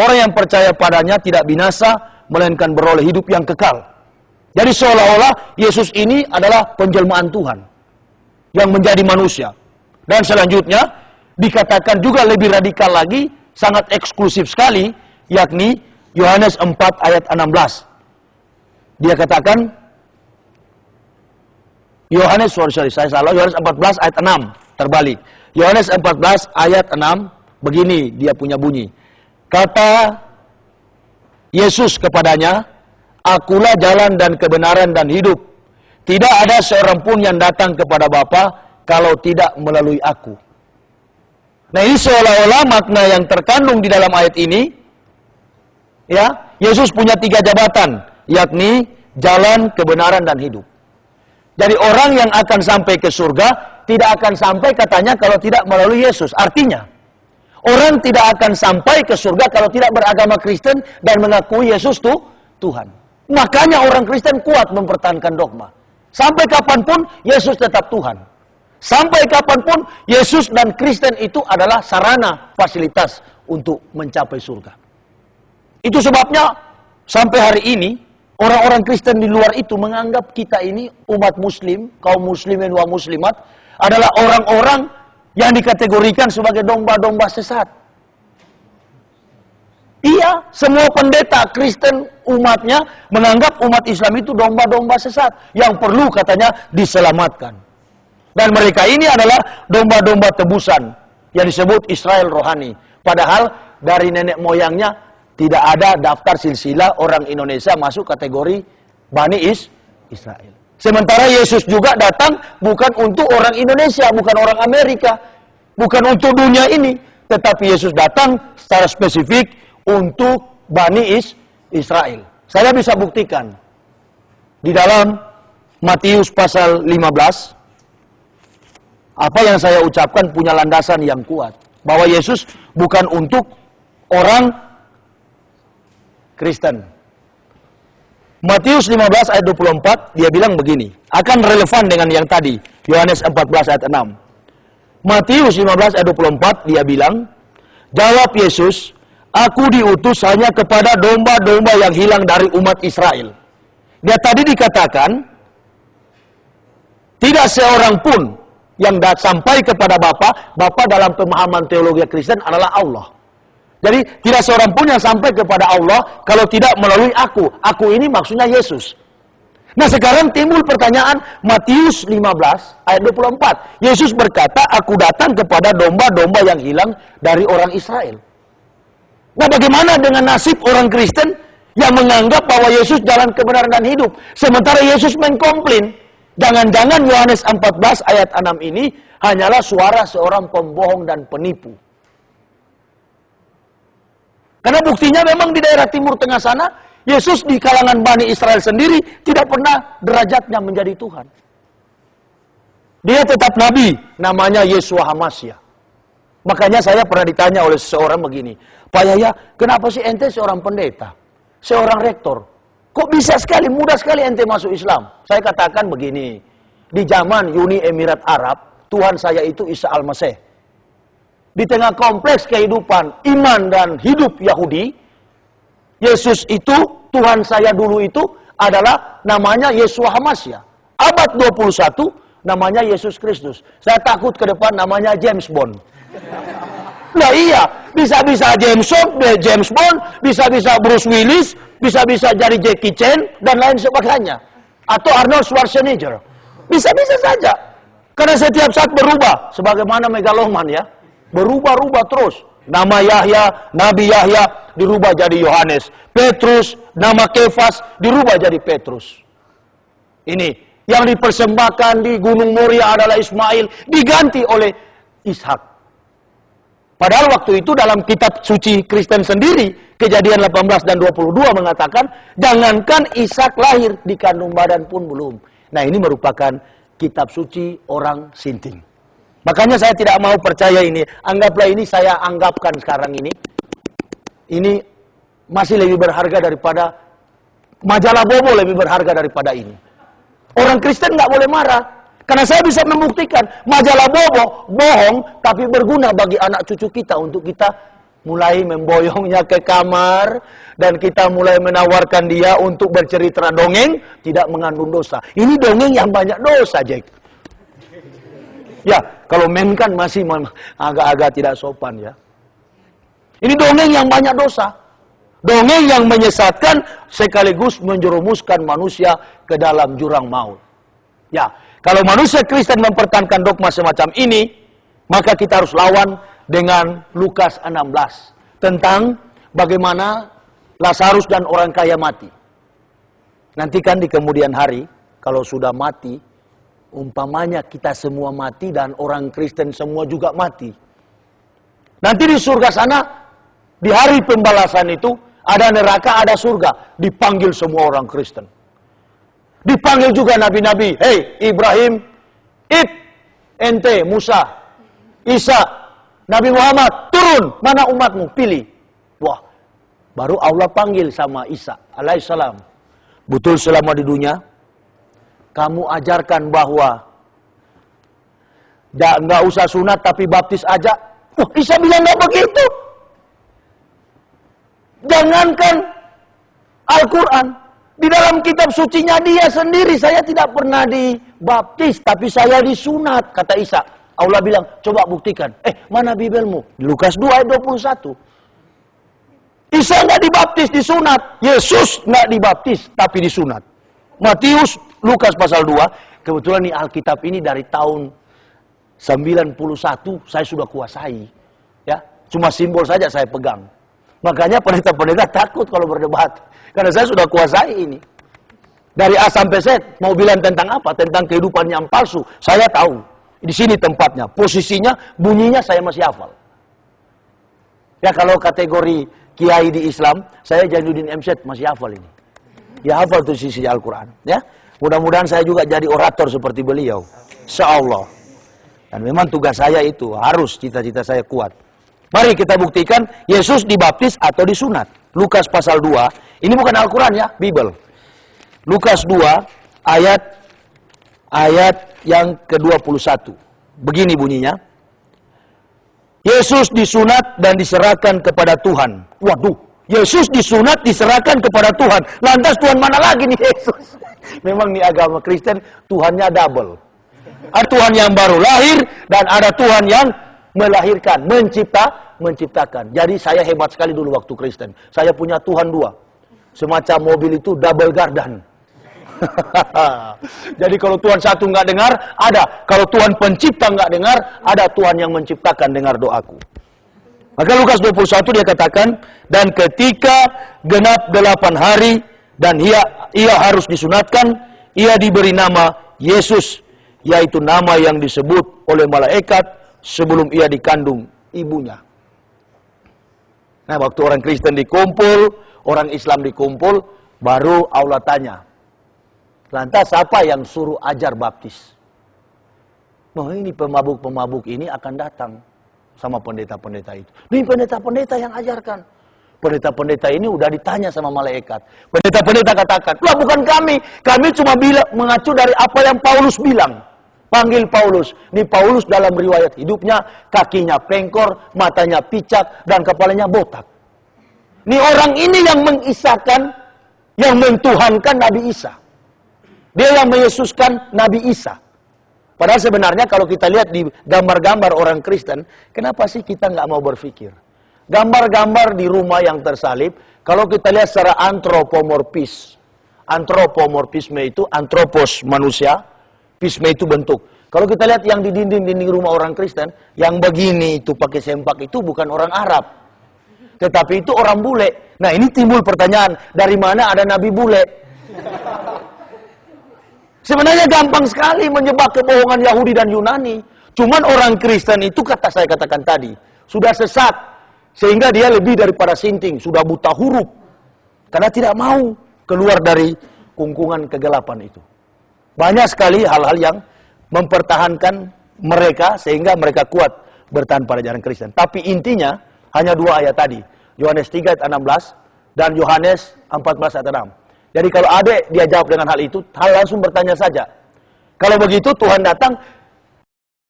orang yang percaya padanya tidak binasa, melainkan beroleh hidup yang kekal. Jadi seolah-olah Yesus ini adalah penjelmaan Tuhan yang menjadi manusia. Dan selanjutnya dikatakan juga lebih radikal lagi, sangat eksklusif sekali, yakni Yohanes 4 ayat 16. Dia katakan, Yohanes 14 ayat 6, terbalik. Yohanes 14 ayat 6, begini dia punya bunyi. Kata Yesus kepadanya, Akulah jalan dan kebenaran dan hidup. Tidak ada seorang pun yang datang kepada Bapa kalau tidak melalui aku. Nah, ini seolah-olah makna yang terkandung di dalam ayat ini, ya, Yesus punya 3 jabatan, yakni jalan, kebenaran, dan hidup. Jadi orang yang akan sampai ke surga tidak akan sampai katanya kalau tidak melalui Yesus. Artinya, orang tidak akan sampai ke surga kalau tidak beragama Kristen dan mengakui Yesus tuh Tuhan. Makanya orang Kristen kuat mempertahankan dogma. Sampai kapanpun Yesus tetap Tuhan. Sampai kapanpun Yesus dan Kristen itu adalah sarana fasilitas untuk mencapai surga. Itu sebabnya sampai hari ini orang-orang Kristen di luar itu menganggap kita ini umat muslim, kaum muslimin wa muslimat adalah orang-orang yang dikategorikan sebagai domba-domba sesat. Iya, semua pendeta Kristen umatnya menganggap umat Islam itu domba-domba sesat yang perlu katanya diselamatkan. Dan mereka ini adalah domba-domba tebusan yang disebut Israel rohani. Padahal dari nenek moyangnya tidak ada daftar silsilah orang Indonesia masuk kategori Bani Israel. Sementara Yesus juga datang bukan untuk orang Indonesia, bukan orang Amerika, bukan untuk dunia ini. Tetapi Yesus datang secara spesifik untuk Bani Israel. Saya bisa buktikan di dalam Matius pasal 15. Apa yang saya ucapkan punya landasan yang kuat. Bahwa Yesus bukan untuk orang Kristen. Matius 15 ayat 24, dia bilang begini. Akan relevan dengan yang tadi. Yohanes 14 ayat 6. Matius 15 ayat 24, dia bilang, jawab Yesus, Aku diutus hanya kepada domba-domba yang hilang dari umat Israel. Dia tadi dikatakan, tidak seorang pun yang sampai kepada Bapa dalam pemahaman teologi Kristen adalah Allah. Jadi tidak seorang pun yang sampai kepada Allah kalau tidak melalui aku. Aku ini maksudnya Yesus. Nah sekarang timbul pertanyaan Matius 15 ayat 24. Yesus berkata, aku datang kepada domba-domba yang hilang dari orang Israel. Nah bagaimana dengan nasib orang Kristen yang menganggap bahwa Yesus jalan kebenaran dan hidup. Sementara Yesus mengkomplain. Jangan-jangan Yohanes 14 ayat 6 ini hanyalah suara seorang pembohong dan penipu. Karena buktinya memang di daerah Timur Tengah sana, Yesus di kalangan Bani Israel sendiri tidak pernah derajatnya menjadi Tuhan. Dia tetap Nabi, namanya Yeshua HaMashiach. Makanya saya pernah ditanya oleh seseorang begini, Pak Yahya, kenapa sih ente seorang pendeta, seorang rektor? Kok bisa sekali, mudah sekali ente masuk Islam? Saya katakan begini, di zaman Uni Emirat Arab, Tuhan saya itu Isa Al-Masih. Di tengah kompleks kehidupan iman dan hidup Yahudi, Yesus itu, Tuhan saya dulu itu adalah namanya Yeshua HaMashiach. Abad 21, namanya Yesus Kristus. Saya takut ke depan namanya James Bond. Nah iya, bisa-bisa James Bond, bisa-bisa Bruce Willis, bisa-bisa jadi Jackie Chan, dan lain sebagainya. Atau Arnold Schwarzenegger. Bisa-bisa saja. Karena setiap saat berubah, sebagaimana megaloman ya. Berubah-ubah terus. Nama Yahya, Nabi Yahya, dirubah jadi Yohanes. Petrus, nama Kefas, dirubah jadi Petrus. Ini, yang dipersembahkan di Gunung Moria adalah Ismail, diganti oleh Ishak. Padahal waktu itu dalam kitab suci Kristen sendiri, Kejadian 18 dan 22 mengatakan, jangankan Ishak lahir, di kandung badan pun belum. Nah ini merupakan kitab suci orang Sinting. Makanya saya tidak mau percaya ini. Anggaplah ini saya anggapkan sekarang ini. Ini masih lebih berharga daripada majalah Bobo, lebih berharga daripada ini. Orang Kristen nggak boleh marah. Karena saya bisa membuktikan majalah Bobo bohong, tapi berguna bagi anak cucu kita untuk kita mulai memboyongnya ke kamar, dan kita mulai menawarkan dia untuk bercerita dongeng, tidak mengandung dosa. Ini dongeng yang banyak dosa, Jack. Ya, kalau main kan masih agak-agak tidak sopan ya. Ini dongeng yang banyak dosa. Dongeng yang menyesatkan sekaligus menjerumuskan manusia ke dalam jurang maut. Ya, kalau manusia Kristen mempertahankan dogma semacam ini, maka kita harus lawan dengan Lukas 16 tentang bagaimana Lazarus dan orang kaya mati. Nanti kan di kemudian hari, kalau sudah mati, umpamanya kita semua mati dan orang Kristen semua juga mati. Nanti di surga sana, di hari pembalasan itu, ada neraka, ada surga. Dipanggil semua orang Kristen. Dipanggil juga nabi-nabi. Hei Ibrahim, ente, Musa, Isa, Nabi Muhammad, turun. Mana umatmu? Pilih. Wah, baru Allah panggil sama Isa alaihissalam. Betul selama di dunia, kamu ajarkan bahwa nggak usah sunat tapi baptis aja. Wah, Isa bilang nggak begitu. Jangankan Al-Quran, di dalam kitab sucinya dia sendiri, saya tidak pernah dibaptis, tapi saya disunat, kata Isa. Allah bilang, coba buktikan. Mana Bibelmu? Di Lukas 2 ayat 21. Isa nggak dibaptis, disunat. Yesus nggak dibaptis, tapi disunat. Matius, Lukas pasal 2. Kebetulan nih Alkitab ini dari tahun 91, saya sudah kuasai. Ya, cuma simbol saja saya pegang. Makanya pendeta-pendeta takut kalau berdebat. Karena saya sudah kuasai ini. Dari A sampai Z, mau bilang tentang apa? Tentang kehidupan yang palsu. Saya tahu. Di sini tempatnya, posisinya, bunyinya saya masih hafal. Ya, kalau kategori kiai di Islam, saya Jainuddin MZ masih hafal ini. Ya, hafal tuh sisi Al-Quran. Ya, mudah-mudahan saya juga jadi orator seperti beliau. Insyaallah. Dan memang tugas saya itu, harus cita-cita saya kuat. Mari kita buktikan Yesus dibaptis atau disunat. Lukas pasal 2. Ini bukan Al-Quran ya, Bible. Lukas 2 ayat yang ke-21. Begini bunyinya. Yesus disunat dan diserahkan kepada Tuhan. Waduh, Yesus disunat diserahkan kepada Tuhan. Lantas Tuhan mana lagi nih Yesus? Memang nih agama Kristen Tuhannya double. Ada Tuhan yang baru lahir dan ada Tuhan yang melahirkan, menciptakan. Jadi saya hebat sekali dulu waktu Kristen. Saya punya Tuhan 2. Semacam mobil itu double gardan. Jadi kalau Tuhan satu nggak dengar, ada. Kalau Tuhan pencipta nggak dengar, ada Tuhan yang menciptakan dengar doaku. Maka Lukas 21 dia katakan, dan ketika genap 8 hari dan ia harus disunatkan, ia diberi nama Yesus, yaitu nama yang disebut oleh malaikat sebelum ia dikandung ibunya. Nah, waktu orang Kristen dikumpul, orang Islam dikumpul, baru Allah tanya, lantas siapa yang suruh ajar baptis? Oh, ini pemabuk-pemabuk ini akan datang sama pendeta-pendeta itu. Ini pendeta-pendeta yang ajarkan. Pendeta-pendeta ini udah ditanya sama malaikat. Pendeta-pendeta katakan, lah bukan kami. Kami cuma mengacu dari apa yang Paulus bilang. Panggil Paulus. Ini Paulus dalam riwayat hidupnya, kakinya pengkor, matanya picak, dan kepalanya botak. Ini orang ini yang mengisahkan, yang mentuhankan Nabi Isa. Dia yang meyesuskan Nabi Isa. Padahal sebenarnya kalau kita lihat di gambar-gambar orang Kristen, kenapa sih kita nggak mau berpikir? Gambar-gambar di rumah yang tersalib, kalau kita lihat secara antropomorfis. Antropomorfisme itu, antropos manusia, pisme itu bentuk. Kalau kita lihat yang di dinding-dinding rumah orang Kristen, yang begini itu pakai sempak itu bukan orang Arab. Tetapi itu orang bule. Nah ini timbul pertanyaan, dari mana ada Nabi bule? Sebenarnya gampang sekali menjebak kebohongan Yahudi dan Yunani. Cuman orang Kristen itu, saya katakan tadi, sudah sesat. Sehingga dia lebih daripada sinting, sudah buta huruf. Karena tidak mau keluar dari kungkungan kegelapan itu. Banyak sekali hal-hal yang mempertahankan mereka sehingga mereka kuat bertahan pada ajaran Kristen. Tapi intinya hanya 2 ayat tadi. Yohanes 3 ayat 16 dan Yohanes 14 ayat 6. Jadi kalau adik dia jawab dengan hal itu, langsung bertanya saja. Kalau begitu Tuhan datang,